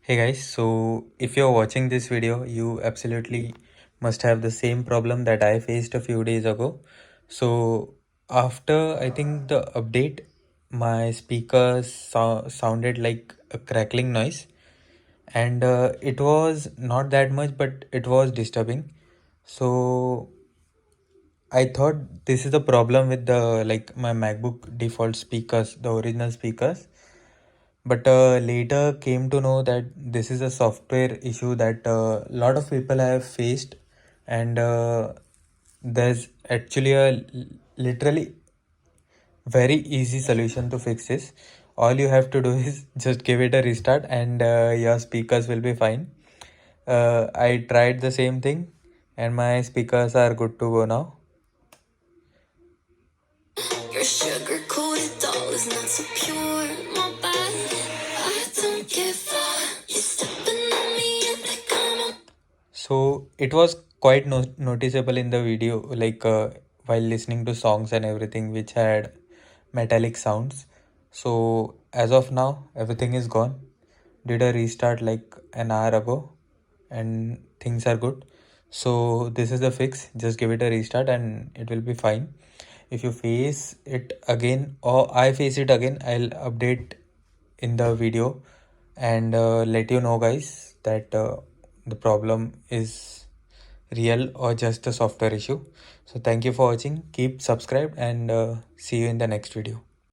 Hey guys, so if you're watching this video, you absolutely must have the same problem that I faced a few days ago. So after I think the update, my speakers sounded like a crackling noise, and it was not that much, but it was disturbing. So I thought this is the problem with the my MacBook default speakers, the original speakers. But later came to know that this is a software issue that a lot of people have faced, and there's actually literally very easy solution to fix this. All you have to do is just give it a restart, and your speakers will be fine. I tried the same thing, and my speakers are good to go now. Your sugar coated doll is not so pure, my bad. I don't give up. You're stepping on me and like So it was quite noticeable in the video, while listening to songs and everything, which had metallic sounds. So as of now, everything is gone. Did a restart like an hour ago, and things are good. So this is the fix. Just give it a restart, and it will be fine. If you face it again, or I face it again, I'll update in the video and let you know, guys, that the problem is real or just a software issue. So thank you for watching. Keep subscribed, and see you in the next video.